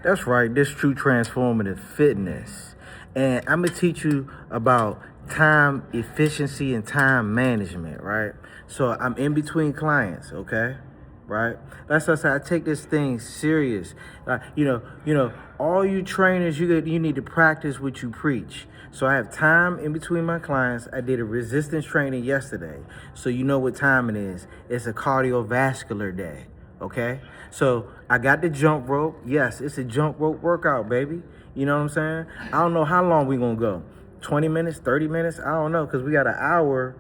That's right. This true transformative fitness. And I'm going to teach you about time efficiency and time management, right? So I'm in between clients, okay? Right? That's why I say I take this thing serious. All you trainers, you need to practice what you preach. So I have time in between my clients. I did a resistance training yesterday. So you know what time it is. It's a cardiovascular day. Okay, so I got the jump rope. Yes, it's a jump rope workout, baby. You know what I'm saying? I don't know how long we gonna go. 20 minutes, 30 minutes? I don't know, because we got an hour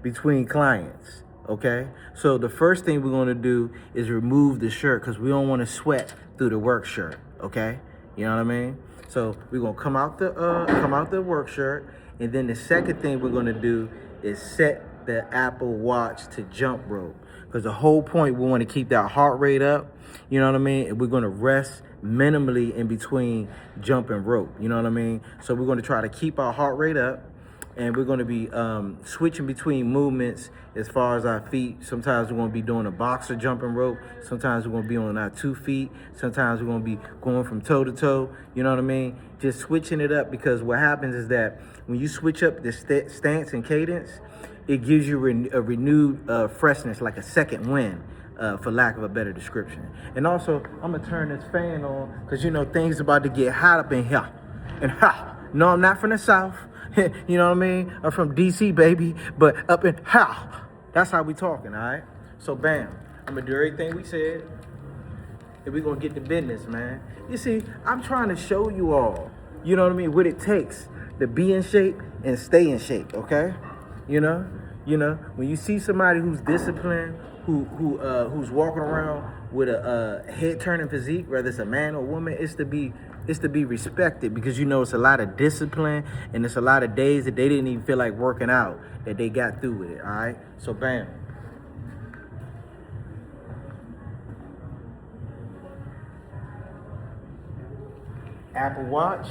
between clients. Okay, so the first thing we're gonna do is remove the shirt because we don't want to sweat through the work shirt. Okay, you know what I mean? So we're gonna come out the work shirt, and then the second thing we're gonna do is set the Apple Watch to jump rope. Because the whole point, we want to keep that heart rate up, you know what I mean? And we're going to rest minimally in between jump and rope, you know what I mean? So we're going to try to keep our heart rate up, and we're going to be switching between movements as far as our feet. Sometimes we're going to be doing a boxer jumping rope. Sometimes we're going to be on our 2 feet. Sometimes we're going to be going from toe to toe, you know what I mean? Just switching it up, because what happens is that when you switch up the stance and cadence, it gives you a renewed freshness, like a second wind, for lack of a better description. And also, I'm gonna turn this fan on, because things about to get hot up in here. And ha, no, I'm not from the South. You know what I mean? I'm from DC, baby, but up in ha. That's how we talking, all right? So bam, I'm gonna do everything we said, and we're gonna get to business, man. You see, I'm trying to show you all, you know what I mean, what it takes to be in shape and stay in shape, okay? You know, when you see somebody who's disciplined, who's walking around with a head turning physique, whether it's a man or woman, it's to be respected, because it's a lot of discipline, and it's a lot of days that they didn't even feel like working out that they got through with it. All right, so bam. Apple Watch,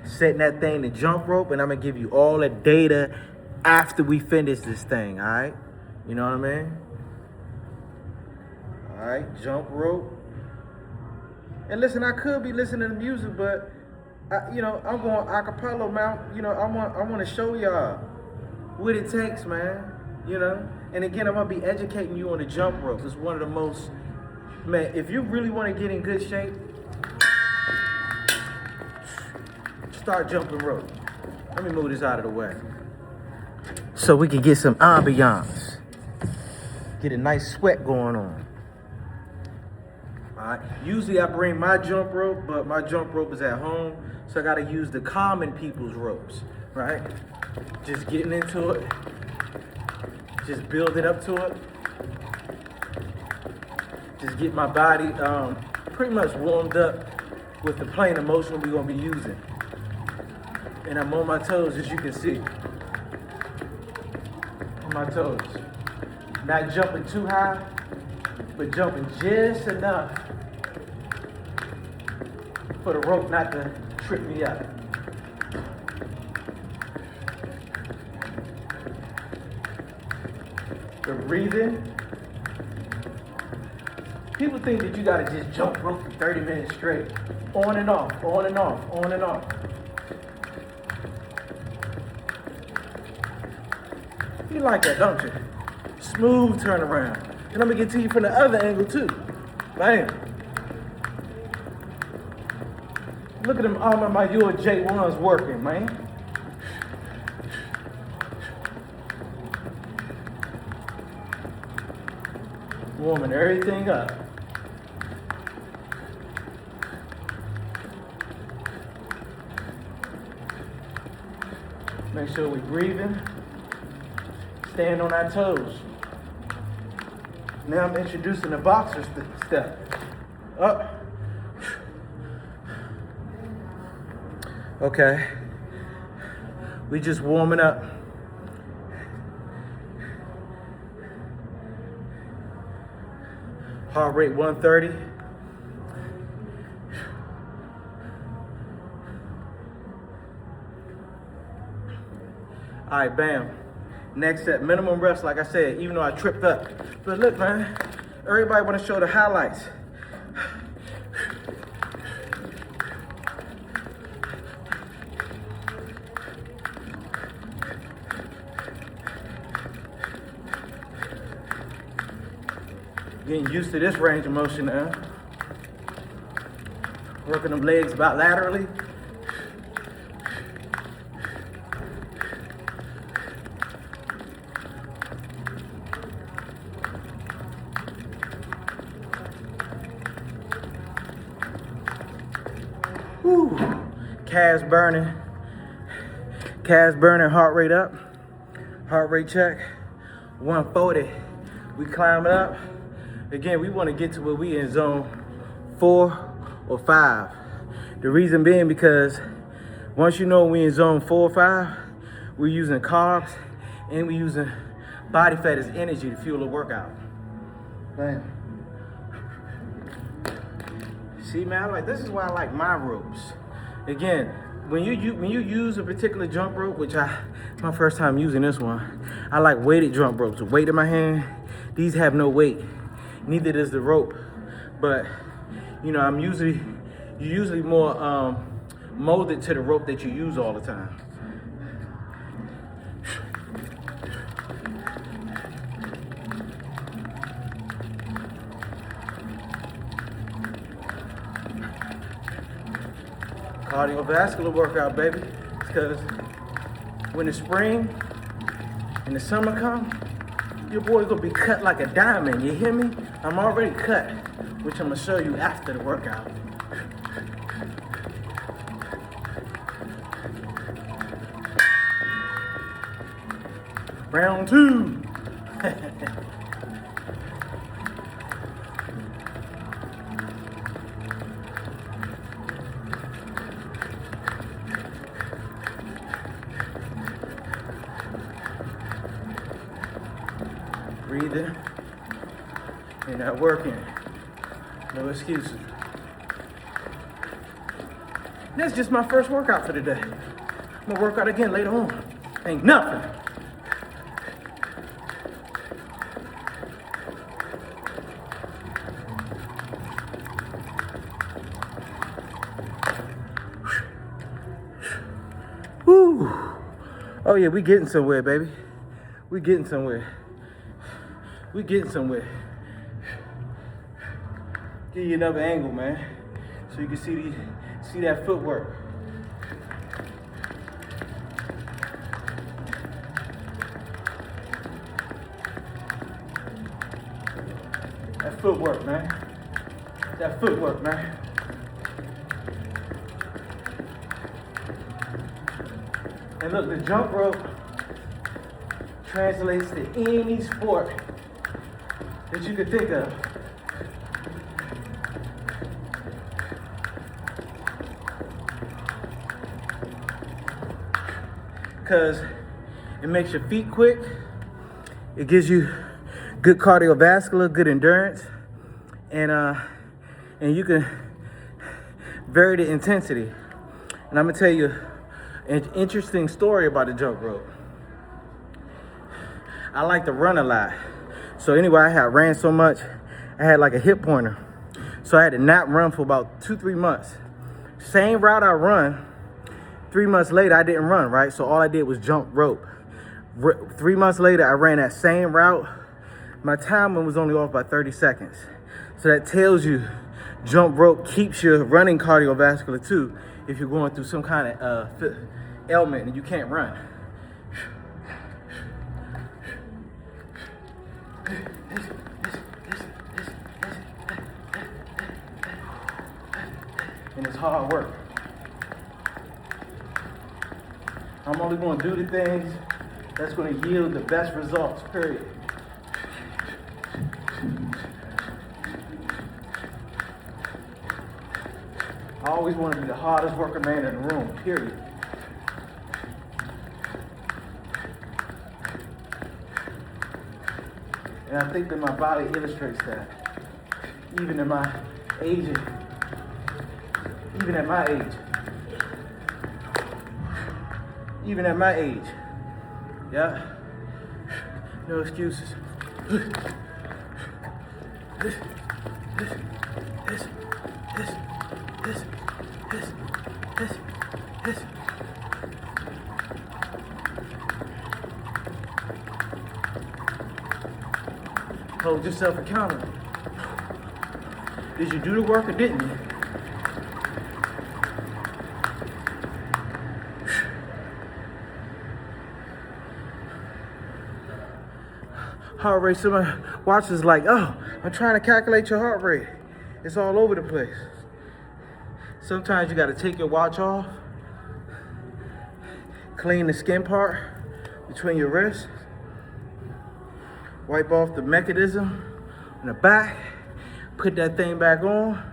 setting that thing to jump rope, and I'm gonna give you all the data after we finish this thing, all right? You know what I mean? All right, jump rope. And listen, I could be listening to music, but I'm going acapella, man. I want to show y'all what it takes, man. And again, I'm gonna be educating you on the jump rope. It's one of the most, man. If you really want to get in good shape, start jumping rope. Let me move this out of the way, so we can get some ambiance, get a nice sweat going on. All right. Usually I bring my jump rope, but my jump rope is at home, so I gotta use the common people's ropes, right? Just getting into it, just building up to it, just get my body pretty much warmed up with the plane of motion we're gonna be using. And I'm on my toes, as you can see. On my toes. Not jumping too high, but jumping just enough for the rope not to trip me up. The breathing. People think that you gotta just jump rope for 30 minutes straight. On and off, on and off, on and off. You like that, don't you? Smooth turnaround. And I'm gonna get to you from the other angle too. Bam. Look at them, all of my your J1s working, man. Warming everything up. Make sure we're breathing. Stand on our toes. Now I'm introducing the boxer step. Up. Okay. We just warming up. Heart rate 130. All right, bam. Next set, minimum reps, like I said, even though I tripped up. But look, man, everybody want to show the highlights. Getting used to this range of motion now. Working them legs about laterally. Woo. Calves burning, heart rate up. Heart rate check, 140. We climbing up. Again, we want to get to where we in zone 4 or 5. The reason being because once you know we in zone 4 or 5, we're using carbs and we're using body fat as energy to fuel the workout. Man. See, man, this is why I like my ropes. Again, when you use a particular jump rope, which my first time using this one, I like weighted jump ropes. The weight in my hand, these have no weight. Neither does the rope. But you know, you're usually more molded to the rope that you use all the time. Cardiovascular workout, baby. Because when the spring and the summer come, your boy's gonna be cut like a diamond, you hear me? I'm already cut, which I'm gonna show you after the workout. Round 2. Breathing. You're not working. No excuses. That's just my first workout for today. I'm gonna work out again later on. Ain't nothing. Woo. Oh yeah, we getting somewhere, baby. We getting somewhere. We getting somewhere. Give you another angle, man, so you can see that footwork. That footwork, man. That footwork, man. And look, the jump rope translates to any sport that you could think of. Because it makes your feet quick, it gives you good cardiovascular, good endurance, and you can vary the intensity. And I'm gonna tell you an interesting story about the jump rope. I like to run a lot. So anyway, I had ran so much, I had like a hip pointer. So I had to not run for about 2-3 months. Same route I run, 3 months later, I didn't run, right? So all I did was jump rope. 3 months later, I ran that same route. My timing was only off by 30 seconds. So that tells you jump rope keeps your running cardiovascular too if you're going through some kind of ailment and you can't run. And it's hard work. I'm only going to do the things that's going to yield the best results, period. I always want to be the hardest working man in the room, period. And I think that my body illustrates that. Even at my age. Even at my age. Even at my age. Yeah. No excuses. This. Hold yourself accountable. Did you do the work or didn't you? Heart rate, somebody watches like, oh, I'm trying to calculate your heart rate. It's all over the place. Sometimes you gotta take your watch off, clean the skin part between your wrists, wipe off the mechanism in the back, put that thing back on,